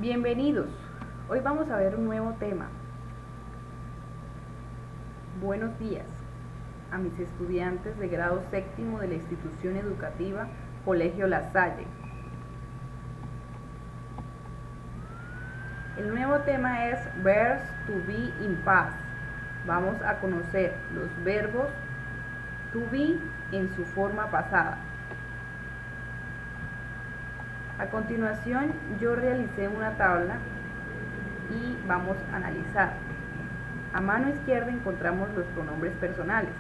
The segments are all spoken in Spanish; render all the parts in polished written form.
Bienvenidos. Hoy vamos a ver un nuevo tema. Buenos días a mis estudiantes de grado séptimo de la institución educativa Colegio La Salle. El nuevo tema es verbs to be in past. Vamos a conocer los verbos to be en su forma pasada. A continuación yo realicé una tabla y vamos a analizar. A mano izquierda encontramos los pronombres personales.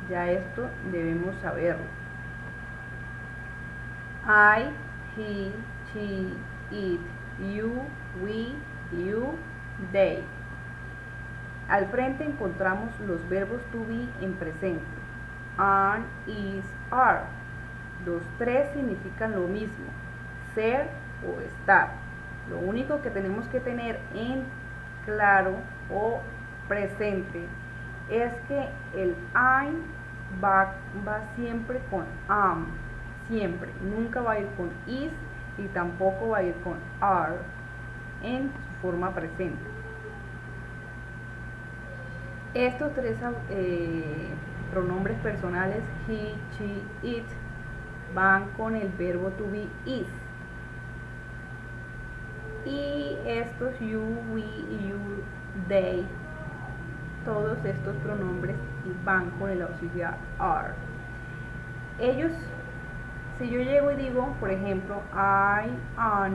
Ya esto debemos saberlo. I, he, she, it, you, we, you, they. Al frente encontramos los verbos to be en presente. Are, is, are. Los tres significan lo mismo, ser o estar. Lo único que tenemos que tener en claro o presente es que el I va siempre con am, siempre, nunca va a ir con is y tampoco va a ir con are en su forma presente. Estos tres pronombres personales, he, she, it, van con el verbo to be is. Y estos you, we, you, they, todos estos pronombres van con el auxiliar are. Ellos, si yo llego y digo, por ejemplo, I am,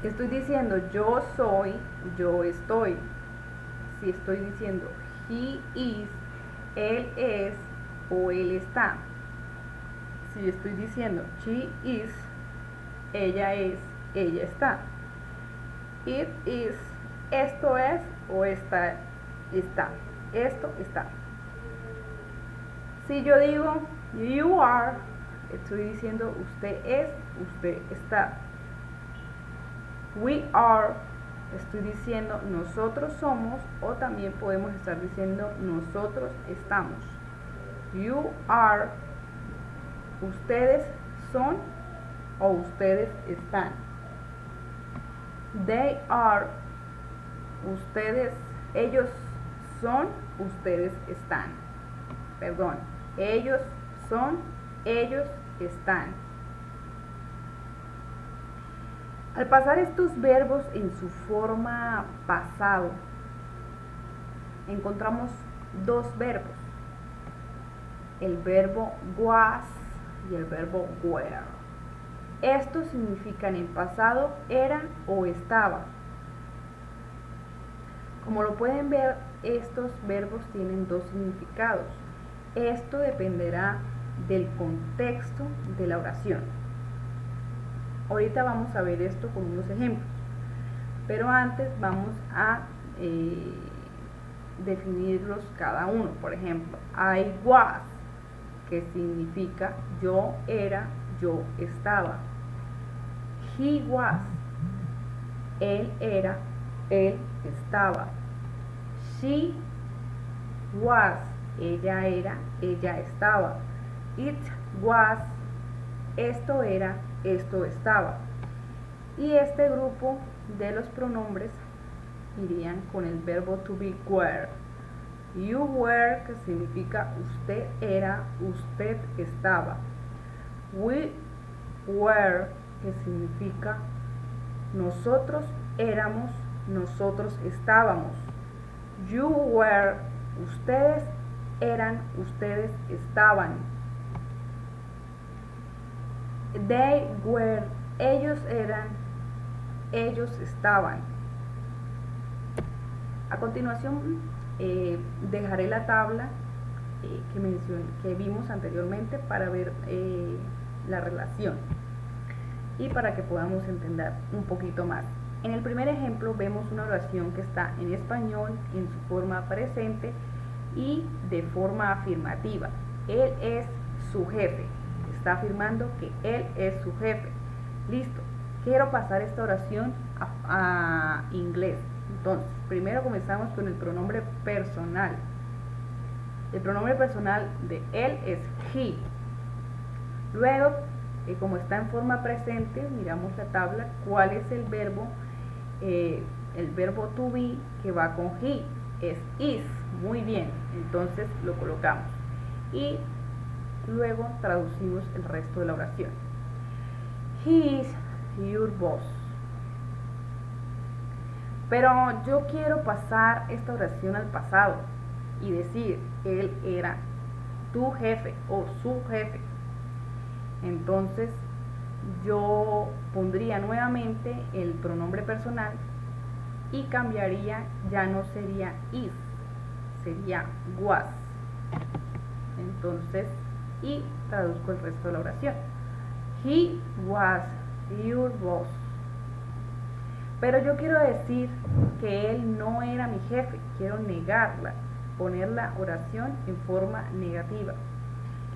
estoy diciendo yo soy, yo estoy. Si estoy diciendo he is, él es o él está. Si estoy diciendo she is, ella es, ella está. It is, esto es o está. Esto está. Si yo digo you are, estoy diciendo usted es, usted está. We are, estoy diciendo nosotros somos, o también podemos estar diciendo nosotros estamos. You are, ustedes son o ustedes están. They are, ustedes, ellos son, ustedes están. Perdón, ellos son, ellos están. Al pasar estos verbos en su forma pasado, encontramos dos verbos. El verbo was y el verbo were. Estos significan en pasado era o estaba. Como lo pueden ver, estos verbos tienen dos significados. Esto dependerá del contexto de la oración. Ahorita vamos a ver esto con unos ejemplos, pero antes vamos a definirlos cada uno. Por ejemplo, I was, que significa yo era, yo estaba. He was, él era, él estaba. She was, ella era, ella estaba. It was, esto era, esto estaba. Y este grupo de los pronombres irían con el verbo to be were. You were, que significa usted era, usted estaba. We were, que significa nosotros éramos, nosotros estábamos. You were, ustedes eran, ustedes estaban. They were, ellos eran, ellos estaban. A continuación dejaré la tabla que vimos anteriormente para ver la relación y para que podamos entender un poquito más. En el primer ejemplo vemos una oración que está en español en su forma presente y de forma afirmativa. Él es su jefe. Está afirmando que él es su jefe. Listo. Quiero pasar esta oración a inglés. Entonces, primero comenzamos con el pronombre personal. El pronombre personal de él es he. Luego como está en forma presente, miramos la tabla, ¿cuál es el verbo? El verbo to be que va con he, es is. Muy bien, entonces lo colocamos. Y luego traducimos el resto de la oración. He is your boss. Pero yo quiero pasar esta oración al pasado y decir, él era tu jefe o su jefe. Entonces yo pondría nuevamente el pronombre personal y cambiaría, ya no sería is, sería was. Entonces, y traduzco el resto de la oración. He was your boss. Pero yo quiero decir que él no era mi jefe, quiero negarla, poner la oración en forma negativa.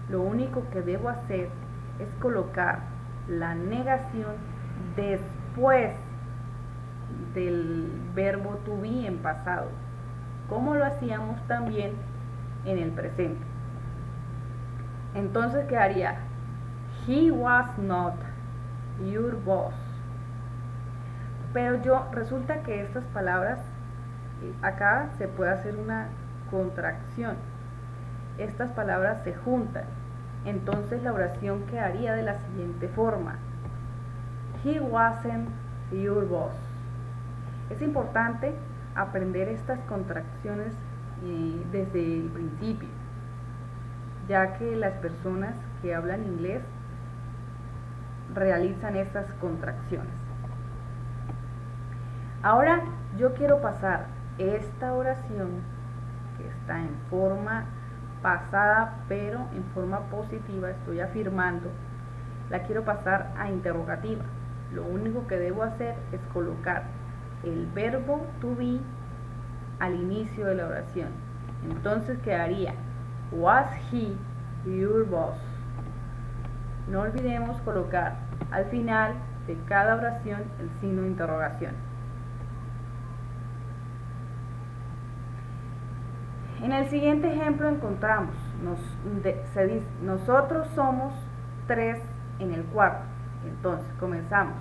Lo único que debo hacer es colocar la negación después del verbo to be en pasado, como lo hacíamos también en el presente. Entonces quedaría, he was not your boss. Pero resulta que estas palabras, acá se puede hacer una contracción. Estas palabras se juntan. Entonces la oración quedaría de la siguiente forma. He wasn't your boss. Es importante aprender estas contracciones desde el principio, ya que las personas que hablan inglés realizan estas contracciones. Ahora yo quiero pasar esta oración que está en forma pasada pero en forma positiva, estoy afirmando, la quiero pasar a interrogativa. Lo único que debo hacer es colocar el verbo to be al inicio de la oración. Entonces quedaría, was he your boss? No olvidemos colocar al final de cada oración el signo de interrogación. En el siguiente ejemplo encontramos, se dice, nosotros somos 3 en el cuarto. Entonces comenzamos.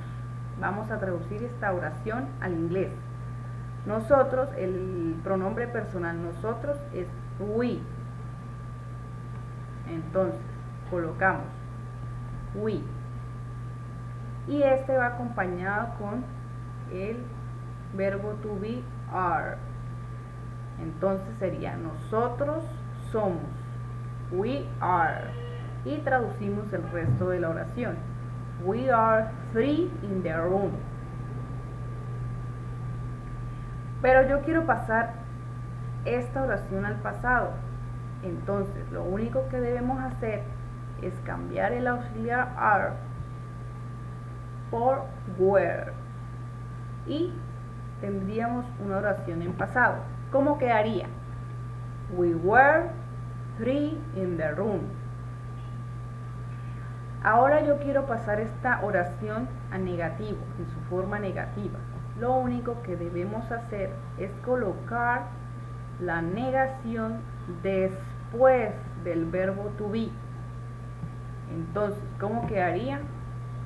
Vamos a traducir esta oración al inglés. Nosotros, el pronombre personal nosotros es we. Entonces colocamos we. Y este va acompañado con el verbo to be are. Entonces sería nosotros somos, we are, y traducimos el resto de la oración. We are 3 in the room. Pero yo quiero pasar esta oración al pasado. Entonces lo único que debemos hacer es cambiar el auxiliar are por were y tendríamos una oración en pasado. ¿Cómo quedaría? We were 3 in the room. Ahora yo quiero pasar esta oración a negativo, en su forma negativa. Lo único que debemos hacer es colocar la negación después del verbo to be. Entonces, ¿cómo quedaría?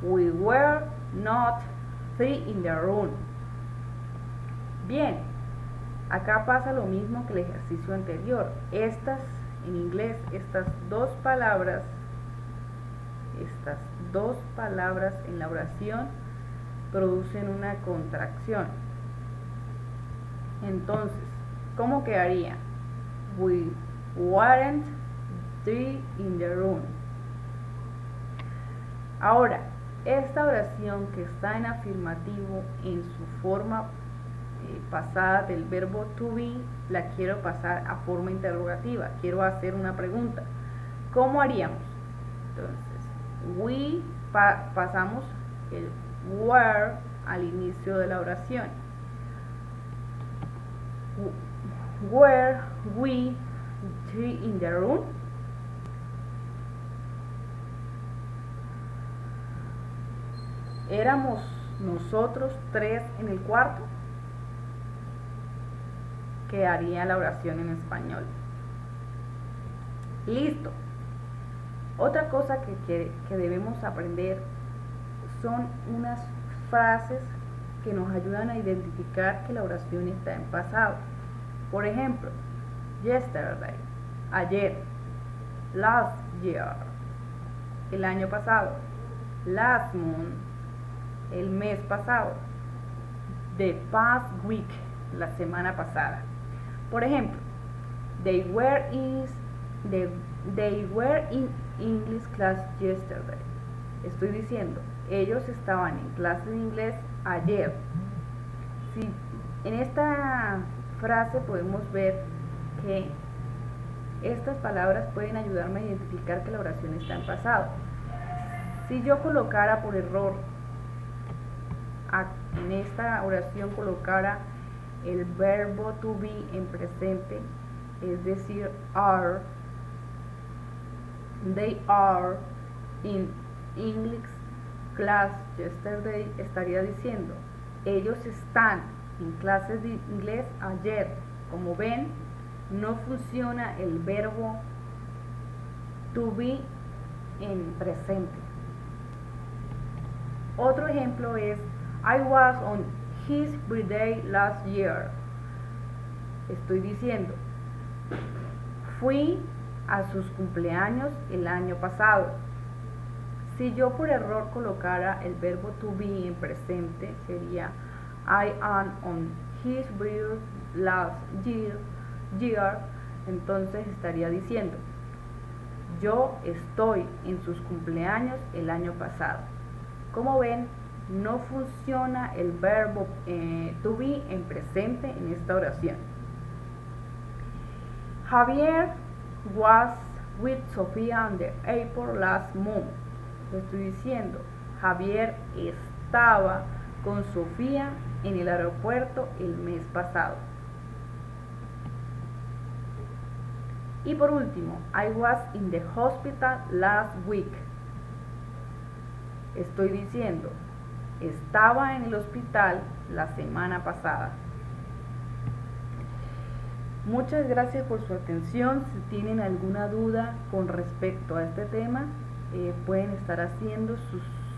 We were not 3 in the room. Bien, acá pasa lo mismo que el ejercicio anterior. Estas, en inglés, estas dos palabras en la oración producen una contracción. Entonces, ¿cómo quedaría? We weren't 3 in the room. Ahora, esta oración que está en afirmativo en su forma pasada del verbo to be, la quiero pasar a forma interrogativa. Quiero hacer una pregunta. ¿Cómo haríamos? Entonces, we pasamos el were al inicio de la oración. Were we 3 in the room? ¿Éramos nosotros 3 en el cuarto? Quedaría la oración en español. Listo. Otra cosa que debemos aprender son unas frases que nos ayudan a identificar que la oración está en pasado. Por ejemplo, yesterday, ayer; last year, el año pasado; last month, el mes pasado; the past week, la semana pasada. Por ejemplo, they were in English class yesterday. Estoy diciendo, ellos estaban en clase de inglés ayer. Si en esta frase podemos ver que estas palabras pueden ayudarme a identificar que la oración está en pasado. Si yo colocara por error, en esta oración colocara el verbo to be en presente, es decir, are, they are in English class yesterday, estaría diciendo, ellos están en clases de inglés ayer. Como ven, no funciona el verbo to be en presente. Otro ejemplo es I was on his birthday last year. Estoy diciendo, fui a sus cumpleaños el año pasado. Si yo por error colocara el verbo to be en presente, sería I am on his birthday last year. Entonces estaría diciendo, yo estoy en sus cumpleaños el año pasado. Como ven, no funciona el verbo to be en presente en esta oración. Javier was with Sofía on the airport last month. Lo estoy diciendo, Javier estaba con Sofía en el aeropuerto el mes pasado. Y por último, I was in the hospital last week. Estoy diciendo, estaba en el hospital la semana pasada. Muchas gracias por su atención. Si tienen alguna duda con respecto a este tema, pueden estar haciendo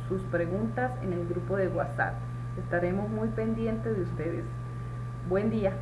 sus preguntas en el grupo de WhatsApp. Estaremos muy pendientes de ustedes. Buen día.